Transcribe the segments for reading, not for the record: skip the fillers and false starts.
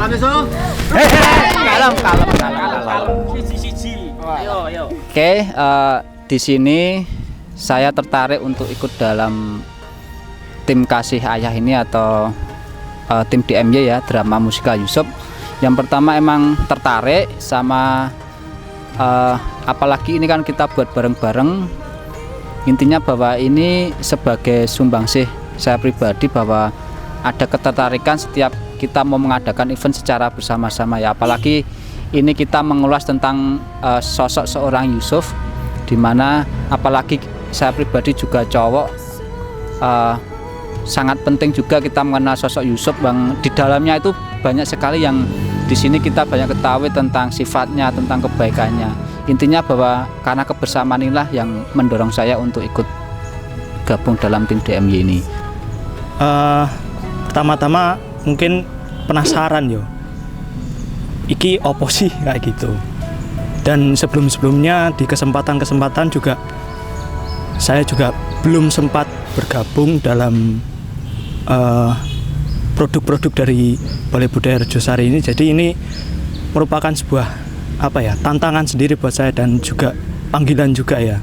Kalem. Oke, di sini saya tertarik untuk ikut dalam tim Kasih Ayah ini atau tim DMY ya, drama musikal Yusuf. Yang pertama emang tertarik sama apalagi ini kan kita buat bareng-bareng. Intinya bahwa ini sebagai sumbangsih saya pribadi bahwa ada ketertarikan setiap kita mau mengadakan event secara bersama-sama ya, apalagi ini kita mengulas tentang sosok seorang Yusuf, dimana apalagi saya pribadi juga cowok, sangat penting juga kita mengenal sosok Yusuf bang. Di dalamnya itu banyak sekali yang di sini kita banyak ketahui tentang sifatnya, tentang kebaikannya. Intinya bahwa karena kebersamaan inilah yang mendorong saya untuk ikut gabung dalam tim DMY ini. Pertama-tama mungkin penasaran yo, iki opo sih kayak gitu. Dan sebelum-sebelumnya di kesempatan-kesempatan juga saya juga belum sempat bergabung dalam produk-produk dari Balai Budaya Rejosari ini. Jadi ini merupakan sebuah tantangan sendiri buat saya dan juga panggilan juga ya.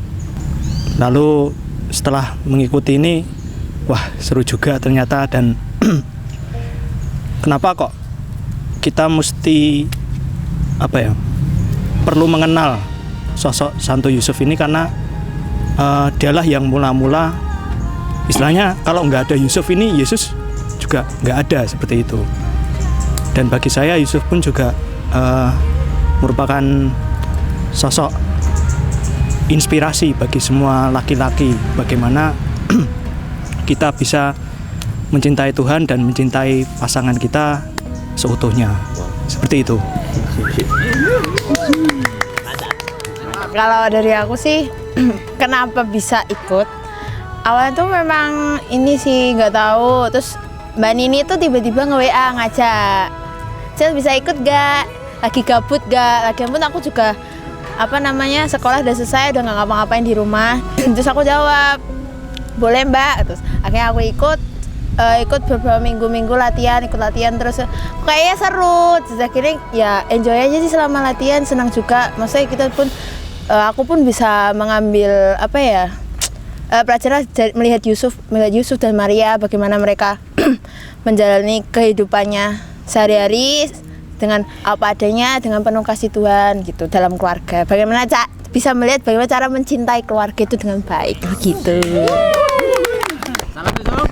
Lalu setelah mengikuti ini, wah seru juga ternyata. Dan kenapa kok kita mesti perlu mengenal sosok Santo Yusuf ini, karena dialah yang mula-mula, istilahnya kalau nggak ada Yusuf ini Yesus juga nggak ada, seperti itu. Dan bagi saya Yusuf pun juga merupakan sosok inspirasi bagi semua laki-laki, bagaimana kita bisa mencintai Tuhan dan mencintai pasangan kita seutuhnya, seperti itu. Kalau dari aku sih kenapa bisa ikut, awalnya tuh memang ini sih nggak tahu, terus Mbak Nini tuh tiba-tiba nge-WA ngajak, Cel bisa ikut gak? Lagi gabut gak? Lagian pun aku juga sekolah udah selesai, udah nggak ngapa-ngapain di rumah. Terus aku jawab boleh Mbak. Terus akhirnya aku ikut beberapa minggu latihan, terus kayaknya seru. Terus akhirnya ya enjoy aja sih selama latihan, senang juga. Maksudnya aku pun bisa mengambil pelajaran melihat Yusuf dan Maria, bagaimana mereka menjalani kehidupannya sehari-hari dengan apa adanya, dengan penuh kasih Tuhan gitu dalam keluarga. Bagaimana bisa melihat bagaimana cara mencintai keluarga itu dengan baik begitu. Salam Yusuf.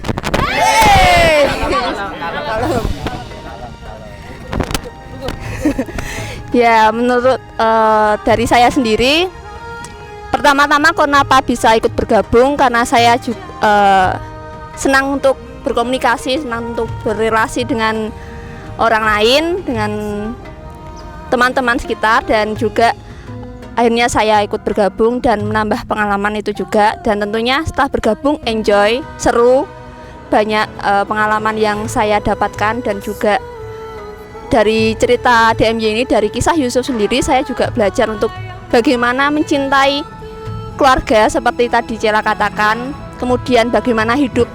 Ya, menurut dari saya sendiri, pertama-tama kenapa bisa ikut bergabung, karena saya juga senang untuk berkomunikasi, senang untuk berrelasi dengan orang lain, dengan teman-teman sekitar, dan juga akhirnya saya ikut bergabung dan menambah pengalaman itu juga. Dan tentunya setelah bergabung enjoy, seru, banyak pengalaman yang saya dapatkan. Dan juga dari cerita DMY ini, dari kisah Yusuf sendiri, saya juga belajar untuk bagaimana mencintai keluarga seperti tadi Cela katakan, kemudian bagaimana hidup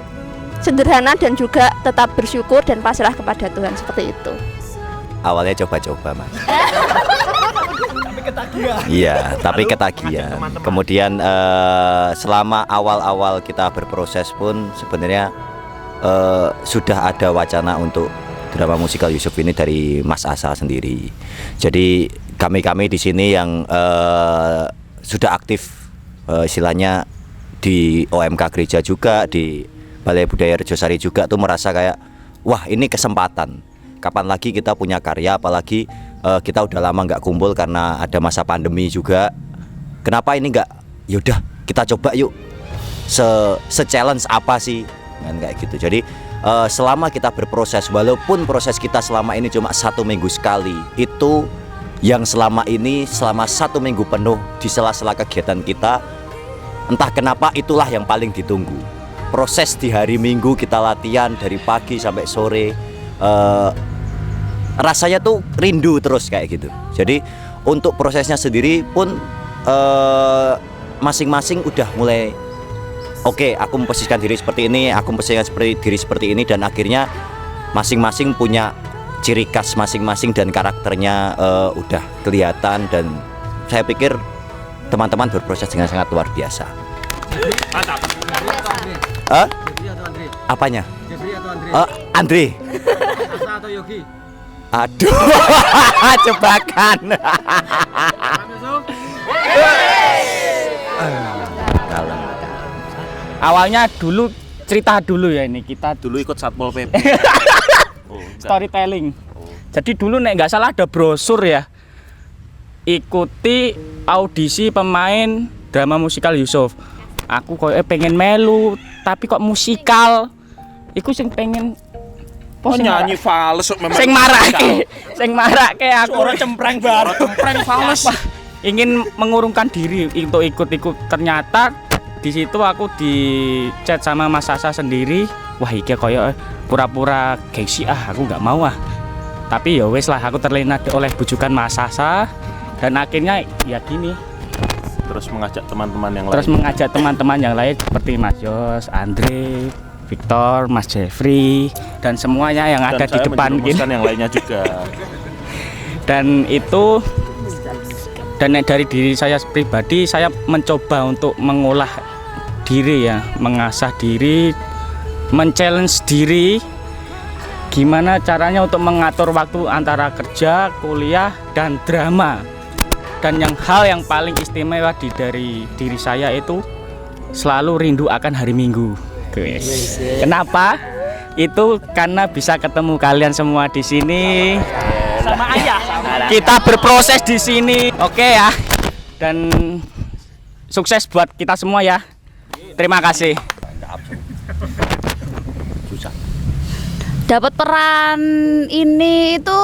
sederhana dan juga tetap bersyukur dan pasrah kepada Tuhan, seperti itu. Awalnya coba-coba Mas. Iya, tapi ketagihan. Kemudian selama awal-awal kita berproses pun sebenarnya sudah ada wacana untuk drama musikal Yusuf ini dari Mas Asa sendiri. Jadi kami di sini yang sudah aktif istilahnya di OMK gereja juga, di Balai Budaya Rejosari juga tuh merasa kayak wah ini kesempatan. Kapan lagi kita punya karya, apalagi kita udah lama nggak kumpul karena ada masa pandemi juga. Kenapa ini nggak? Yaudah kita coba yuk. Se-challenge apa sih? Kan kayak gitu. Jadi selama kita berproses, walaupun proses kita selama ini cuma 1 minggu sekali, itu yang selama ini selama 1 minggu penuh di sela-sela kegiatan kita, entah kenapa itulah yang paling ditunggu. Proses di hari Minggu kita latihan dari pagi sampai sore, rasanya tuh rindu terus kayak gitu. Jadi untuk prosesnya sendiri pun masing-masing udah mulai oke, aku memposisikan diri seperti ini, aku memposisikan diri seperti ini, dan akhirnya masing-masing punya ciri khas masing-masing dan karakternya udah kelihatan, dan saya pikir teman-teman berproses dengan sangat luar biasa. Mantap. Apanya? Andre. Asa atau Yogi? Aduh, jebakan. Awalnya dulu cerita dulu ya, ini kita Dulu ikut Satpol PP. storytelling. Jadi dulu nek nggak salah ada brosur ya. Ikuti audisi pemain drama musikal Yusuf. Aku kok pengen melu, tapi kok musikal. Iku sing pengen Nyanyi fals memang. sing marake aku Suara cempreng baru. Cempreng fals. ingin mengurungkan diri untuk ikut-ikut. Ternyata di situ aku di chat sama Mas Sasa sendiri. Wah, iki koyo pura-pura gengsi, aku nggak mau Tapi ya wes lah, aku terlena oleh bujukan Mas Sasa, dan akhirnya ya gini. Terus mengajak teman-teman yang Terus lain. mengajak teman-teman yang lain seperti Mas Yos, Andre, Victor, Mas Jeffrey, dan semuanya yang Dan ada di saya depan menjerumuskan yang lainnya juga. Dan itu, dan dari diri saya pribadi, saya mencoba untuk mengolah diri ya, mengasah diri, men-challenge diri, gimana caranya untuk mengatur waktu antara kerja, kuliah, dan drama. Dan hal yang paling istimewa dari diri saya itu selalu rindu akan hari Minggu. Kenapa? Itu karena bisa ketemu kalian semua di sini. Sama ayah. Kita berproses di sini. Oke ya. Dan sukses buat kita semua ya. Terima kasih. Dapat peran ini itu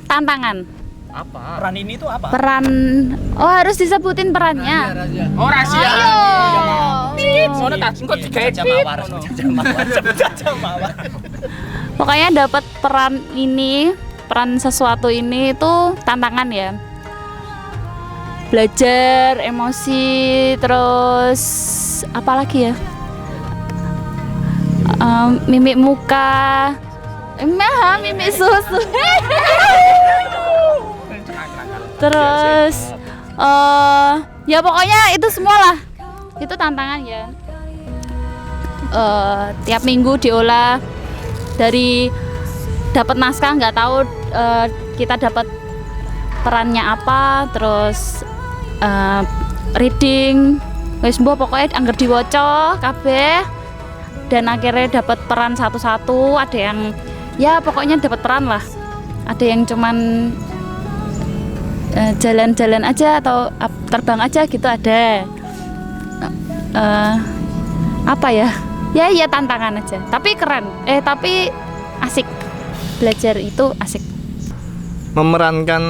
tantangan. Apa? Peran ini tuh apa? Peran, oh harus disebutin perannya. Oh, rahasia. Pokoknya dapat peran ini, peran sesuatu ini itu tantangan ya. Belajar emosi, terus apa lagi ya? Mimik muka, mimik susu. Terus ya pokoknya itu semua lah, itu tantangan ya. Tiap minggu diolah, dari dapat naskah nggak tahu kita dapat perannya apa, terus reading wis mbok pokoknya angger diwaca kabeh, dan akhirnya dapat peran satu-satu. Ada yang ya pokoknya dapat peran lah, ada yang cuman jalan-jalan aja atau terbang aja gitu ada. Apa ya? Ya tantangan aja. Tapi keren. Tapi asik. Belajar itu asik. Memerankan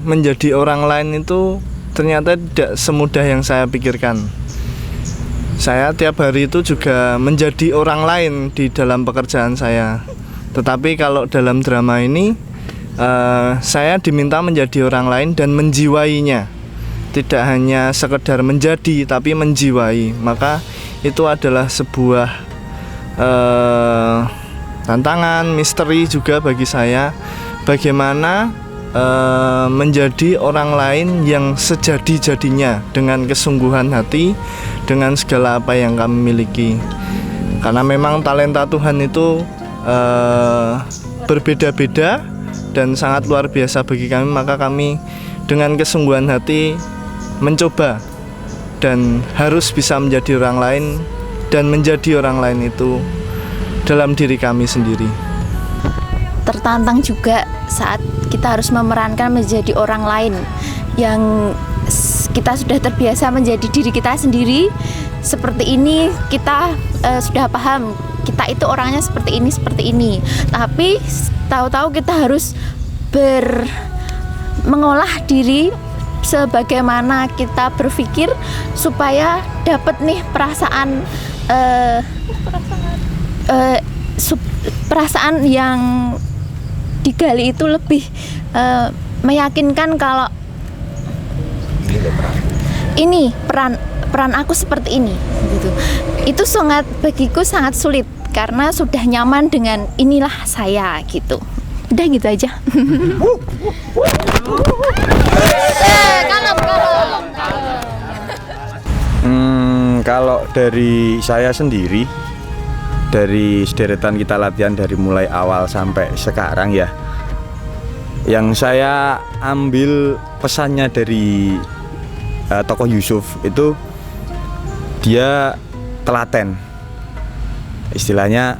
menjadi orang lain itu ternyata tidak semudah yang saya pikirkan. Saya tiap hari itu juga menjadi orang lain di dalam pekerjaan saya. Tetapi kalau dalam drama ini saya diminta menjadi orang lain dan menjiwainya. Tidak hanya sekedar menjadi, tapi menjiwai. Maka itu adalah sebuah tantangan, misteri juga bagi saya. Bagaimana menjadi orang lain yang sejadi-jadinya, dengan kesungguhan hati, dengan segala apa yang kami miliki. Karena memang talenta Tuhan itu berbeda-beda dan sangat luar biasa bagi kami, maka kami dengan kesungguhan hati mencoba dan harus bisa menjadi orang lain, dan menjadi orang lain itu dalam diri kami sendiri. Tertantang juga saat kita harus memerankan menjadi orang lain yang kita sudah terbiasa menjadi diri kita sendiri. Seperti ini kita sudah paham kita itu orangnya seperti ini, tapi tahu-tahu kita harus mengolah diri sebagaimana kita berpikir supaya dapat nih perasaan perasaan yang digali itu lebih meyakinkan kalau ini peran aku seperti ini gitu. Itu bagiku sangat sulit karena sudah nyaman dengan inilah saya gitu. Udah gitu aja. Kalau dari saya sendiri, dari sederetan kita latihan dari mulai awal sampai sekarang ya, yang saya ambil pesannya dari tokoh Yusuf itu, dia telaten, istilahnya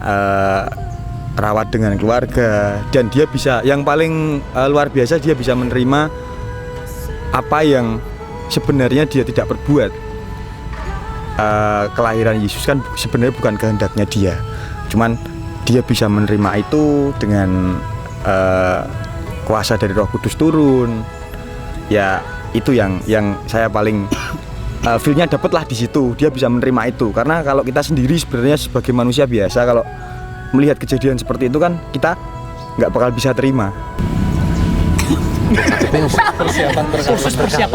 rawat dengan keluarga, dan dia bisa, yang paling luar biasa, dia bisa menerima apa yang sebenarnya dia tidak perbuat. Kelahiran Yesus kan sebenarnya bukan kehendaknya dia, cuman dia bisa menerima itu dengan kuasa dari Roh Kudus turun. Ya itu yang saya paling feel-nya dapet lah di situ. Dia bisa menerima itu, karena kalau kita sendiri sebenarnya sebagai manusia biasa, kalau melihat kejadian seperti itu kan kita nggak bakal bisa terima. Persiapan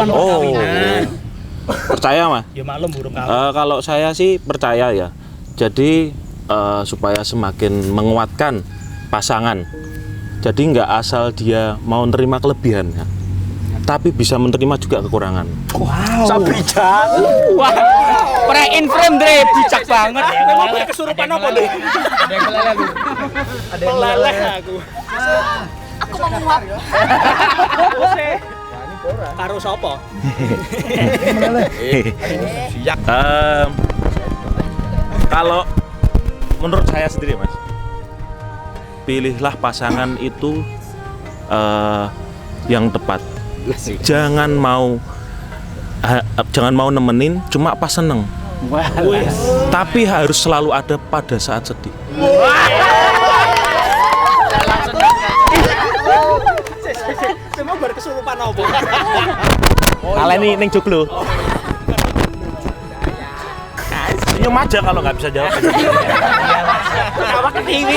perkawinan. Percaya mah? Ya maklum burung Kalau saya sih percaya ya. Jadi supaya semakin menguatkan pasangan. Jadi nggak asal dia mau nerima kelebihannya, tapi bisa menerima juga kekurangan. Wow. Sabijak. Wah. Pre-in frame Dre, bijak banget. Memang kesurupan apa deh? Ada yang meleleh aku. Aku mau menguap. Karo sapa? Kalau menurut saya sendiri Mas, pilihlah pasangan itu yang tepat. Jangan mau nemenin cuma pas seneng. Tapi harus selalu ada pada saat sedih. Memang berkesurupan apa? Aleni ning joglo. Senyum aja kalau nggak bisa jawab. Awak ke TV.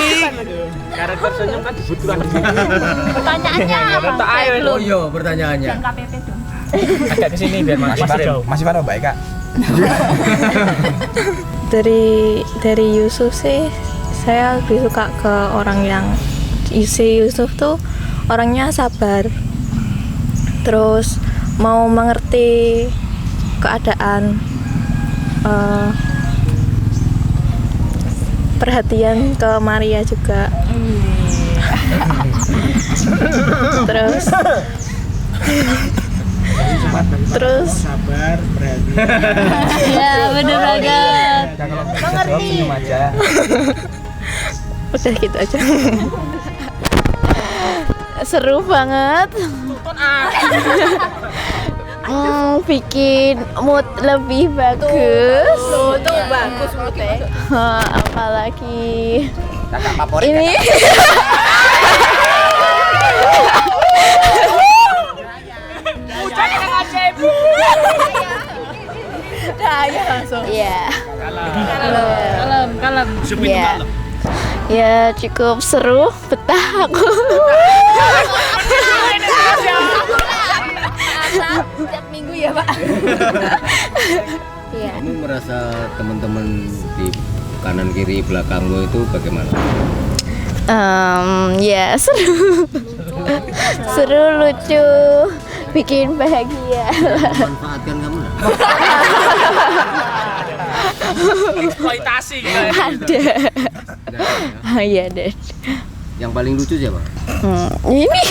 Karakter senyum kan dibutuhkan. Pertanyaannya apa? Oh iya, pertanyaannya. Yang KPP dong. Agak kesini biar masih jauh. Baik Kak. Dari Yusuf sih, saya lebih suka ke orang yang Yusuf tuh orangnya sabar, terus mau mengerti keadaan, perhatian ke Maria juga. terus Sabar, perhatian. Ya, bener banget. Mengerti. udah gitu aja. Seru banget. Bikin mood lebih bagus. Tuh bagus moodnya. Apalagi Kakak favorit. ini. Daya langsung. Iya. Kalem. Iya. Ya cukup seru, betah aku. Setiap minggu ya Pak. Iya. Kamu merasa teman-teman di kanan kiri belakang lo itu bagaimana? Ya seru. Seru, lucu, bikin bahagia. Manfaatkan kamu nggak? Eksploitasi gitu. Ada. Iya deh. Yang paling lucu siapa? Ini.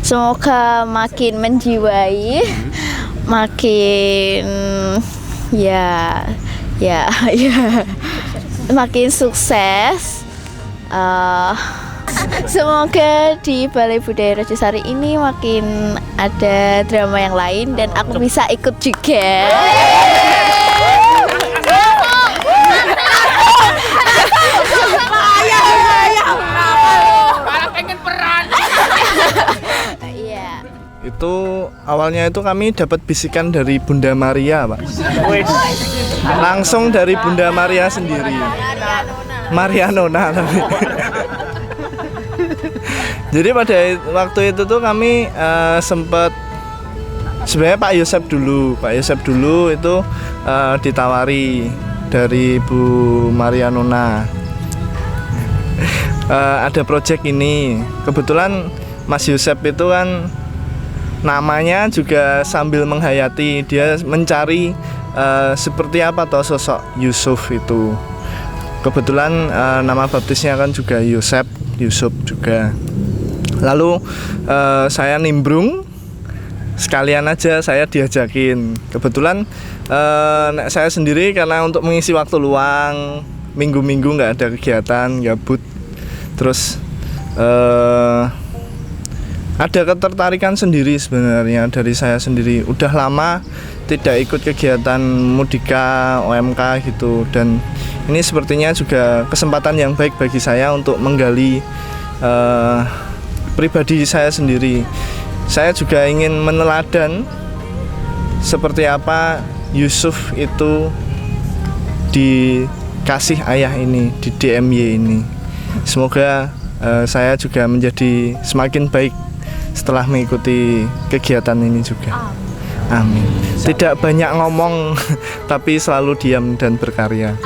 Semoga makin menjiwai, makin ya, makin sukses. Semoga di Balai Budaya Rajasari ini makin ada drama yang lain dan aku bisa ikut juga. Itu awalnya itu kami dapat bisikan dari Bunda Maria, Pak. Langsung dari Bunda Maria sendiri. Maria Nona. Jadi pada waktu itu tuh kami sempat sebenarnya Pak Yosep dulu itu ditawari dari Bu Maria Nona. Ada project ini. Kebetulan Mas Yusuf itu kan namanya juga sambil menghayati, dia mencari seperti apa toh sosok Yusuf itu. Kebetulan nama baptisnya kan juga Yusuf juga. Lalu saya nimbrung, sekalian aja saya diajakin. Kebetulan saya sendiri karena untuk mengisi waktu luang, minggu-minggu nggak ada kegiatan, gabut. Terus ada ketertarikan sendiri sebenarnya dari saya sendiri. Udah lama tidak ikut kegiatan Mudika, OMK gitu. Dan ini sepertinya juga kesempatan yang baik bagi saya untuk menggali pribadi saya sendiri. Saya juga ingin meneladan seperti apa Yusuf itu dikasih ayah ini, di DMY ini. Semoga saya juga menjadi semakin baik setelah mengikuti kegiatan ini juga. Amin. Tidak banyak ngomong, tapi selalu diam dan berkarya.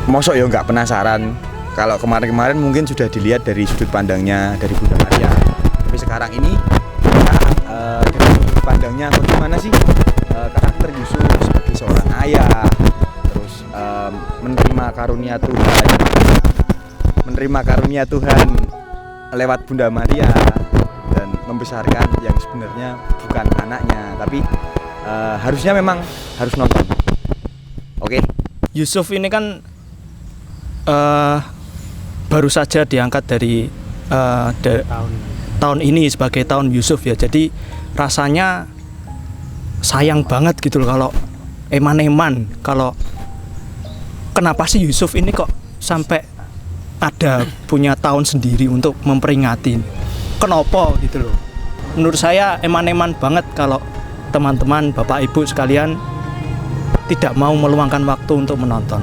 Mosok ya nggak penasaran. Kalau kemarin-kemarin mungkin sudah dilihat dari sudut pandangnya dari Bunda Maria. Tapi sekarang ini kita dari sudut pandangnya bagaimana sih karakter Yusuf sebagai seorang ayah, terus menerima karunia Tuhan lewat Bunda Maria dan membesarkan yang sebenarnya bukan anaknya, tapi harusnya memang harus nonton. Oke. Yusuf ini kan baru saja diangkat dari tahun ini sebagai tahun Yusuf ya. Jadi rasanya sayang banget gitu loh kalau eman-eman, kalau kenapa sih Yusuf ini kok sampai ada punya tahun sendiri untuk memperingati. Kenapa gitu loh. Menurut saya eman-eman banget kalau teman-teman, Bapak Ibu sekalian tidak mau meluangkan waktu untuk menonton.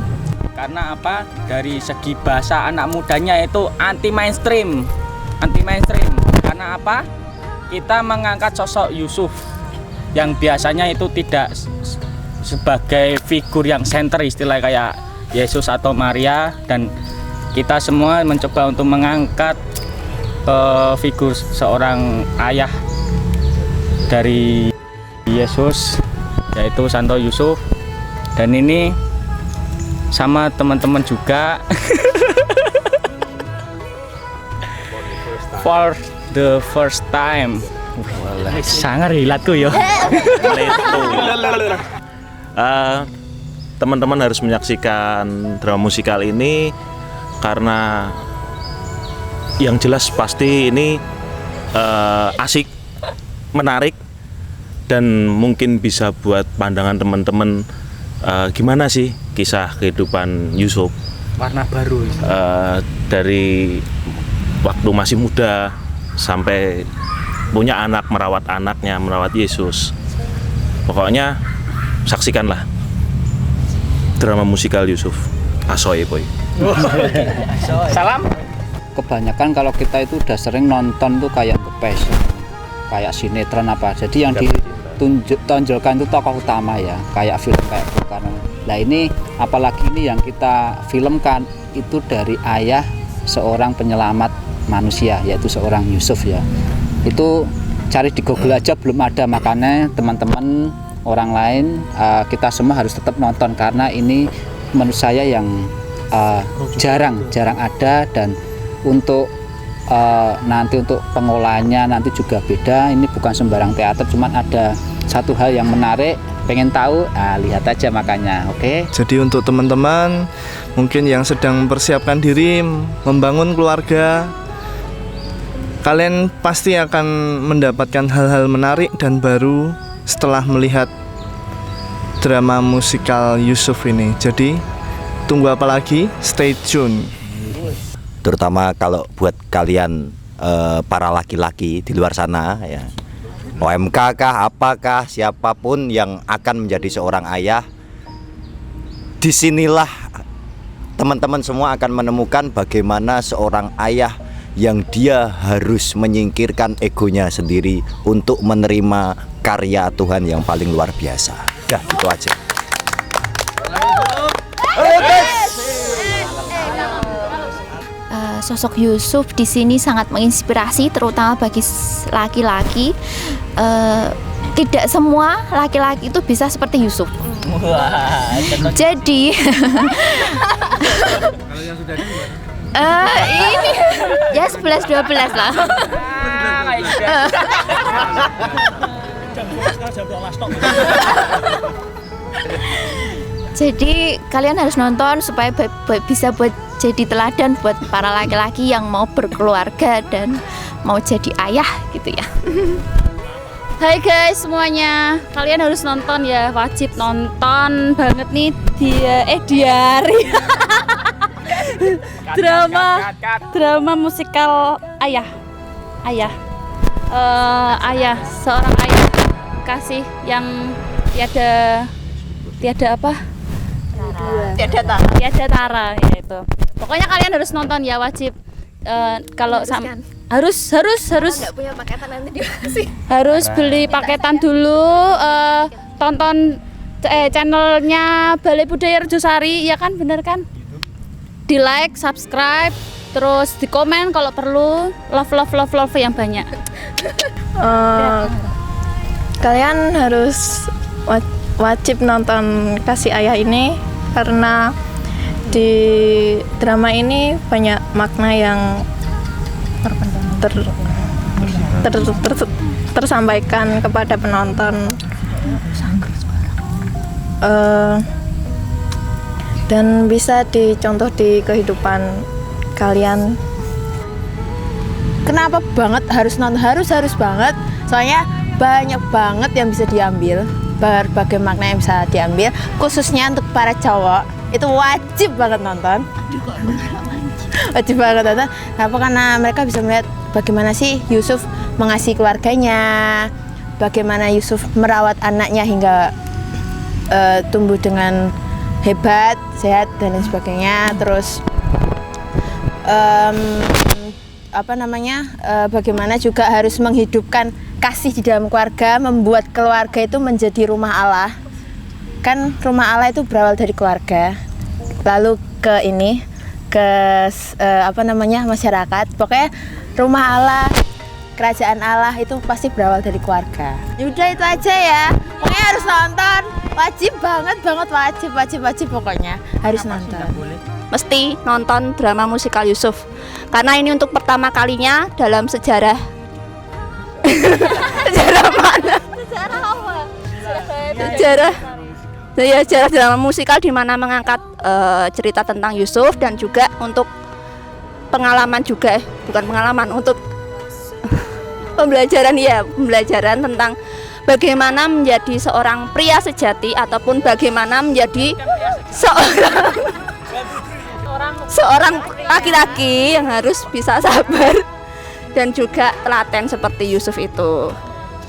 Karena apa? Dari segi bahasa anak mudanya itu anti mainstream. Karena apa? Kita mengangkat sosok Yusuf yang biasanya itu tidak sebagai figur yang senter, istilah kayak Yesus atau Maria, dan kita semua mencoba untuk mengangkat figur seorang ayah dari Yesus, yaitu Santo Yusuf. Dan ini sama teman-teman juga for the first time. Sangat rilatku ya. Teman-teman harus menyaksikan drama musikal ini karena yang jelas pasti ini asik, menarik, dan mungkin bisa buat pandangan teman-teman gimana sih kisah kehidupan Yusuf, Warna baru. dari waktu masih muda sampai punya anak, merawat anaknya, merawat Yesus. Pokoknya saksikanlah drama musikal Yusuf. Asoy boy. Salam. Kebanyakan kalau kita itu udah sering nonton tuh kayak ngepes, kayak sinetron apa. Jadi yang ditonjolkan itu tokoh utama ya, kayak film kayak Bung Karno. Nah ini apalagi ini yang kita filmkan itu dari ayah seorang penyelamat manusia, yaitu seorang Yusuf ya. Itu cari di Google aja belum ada, makanya teman-teman orang lain kita semua harus tetap nonton karena ini menurut saya yang jarang ada, dan untuk nanti untuk pengolahannya nanti juga beda. Ini bukan sembarang teater, cuman ada satu hal yang menarik, pengen tahu, lihat aja makanya. Oke. Jadi untuk teman-teman mungkin yang sedang mempersiapkan diri membangun keluarga, kalian pasti akan mendapatkan hal-hal menarik dan baru setelah melihat drama musikal Yusuf ini. Jadi tunggu apa lagi? Stay tune. Terutama kalau buat kalian para laki-laki di luar sana ya, OMK kah, apakah, siapapun yang akan menjadi seorang ayah, disinilah teman-teman semua akan menemukan bagaimana seorang ayah yang dia harus menyingkirkan egonya sendiri untuk menerima karya Tuhan yang paling luar biasa. Dah, gitu aja. sosok Yusuf di sini sangat menginspirasi, terutama bagi laki-laki. Tidak semua laki-laki itu bisa seperti Yusuf. Jadi ini ya 11-12 lah. Jadi kalian harus nonton supaya bisa buat jadi teladan buat para laki-laki yang mau berkeluarga dan mau jadi ayah gitu ya. Hai guys semuanya, kalian harus nonton ya, wajib nonton banget nih Diari. drama musikal ayah, seorang ayah kasih yang tiada apa? Tiada tara ya itu. Pokoknya kalian harus nonton ya, wajib. Kalau harus Nggak punya paketan nanti dikasih. Harus beli paketan dulu, tonton channelnya Balai Budaya Rejosari, ya kan, bener kan? Di like, subscribe, terus di komen kalau perlu, love yang banyak. Kalian harus wajib nonton Kasih Ayah ini karena di drama ini banyak makna yang tersampaikan kepada penonton, dan bisa dicontoh di kehidupan kalian. Kenapa banget harus nonton? Harus banget. Soalnya banyak banget yang bisa diambil, berbagai makna yang bisa diambil, khususnya untuk para cowok. Itu wajib banget nonton. Wajib banget nonton. Kenapa? Karena mereka bisa melihat bagaimana sih Yusuf mengasihi keluarganya, bagaimana Yusuf merawat anaknya hingga tumbuh dengan hebat, sehat dan lain sebagainya. Terus bagaimana juga harus menghidupkan kasih di dalam keluarga, membuat keluarga itu menjadi rumah Allah. Kan rumah Allah itu berawal dari keluarga, lalu ke masyarakat. Pokoknya rumah Allah, kerajaan Allah itu pasti berawal dari keluarga. Yaudah itu aja ya. Pokoknya harus nonton, wajib banget, wajib pokoknya harus nonton. Mesti nonton drama musikal Yusuf karena ini untuk pertama kalinya dalam sejarah. Sejarah mana? Sejarah apa? Sejarah drama musikal di mana mengangkat cerita tentang Yusuf dan juga untuk pengalaman juga, bukan pengalaman, untuk pembelajaran tentang bagaimana menjadi seorang pria sejati ataupun bagaimana menjadi seorang laki-laki yang harus bisa sabar dan juga telaten seperti Yusuf itu.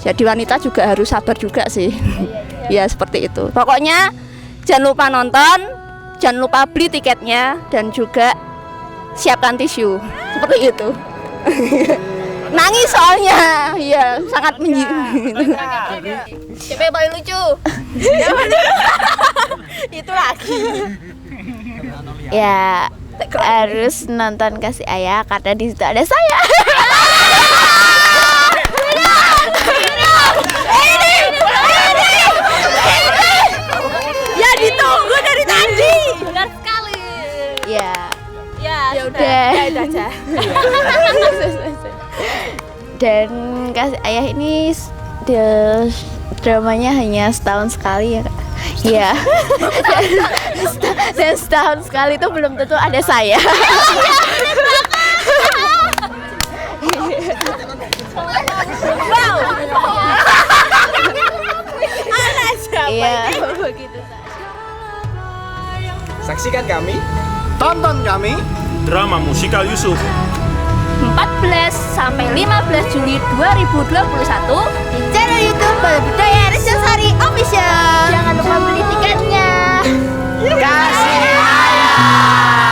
Jadi wanita juga harus sabar juga sih. Ya seperti itu. Pokoknya jangan lupa nonton, jangan lupa beli tiketnya dan juga siapkan tisu. Seperti itu. Nangis soalnya, ya sangat Siapa yang paling lucu? Itu lagi. Ya harus nonton Kasih Ayah karena di situ ada saya. Ya ditunggu dari tadi. Benar sekali. Ya Udah. Ya itu aja. Dan Kasih Ayah ini dramanya hanya setahun sekali ya Kak. Iya. Dan setahun sekali itu belum tentu ada saya. Iya, begitu. Saksikan kami, Tonton kami Drama musikal Yusuf 14 sampai 15 Juli 2021 Di channel YouTube Balai Budaya Rejosari Official. Jangan lupa beli tiketnya. Kasih Ayah.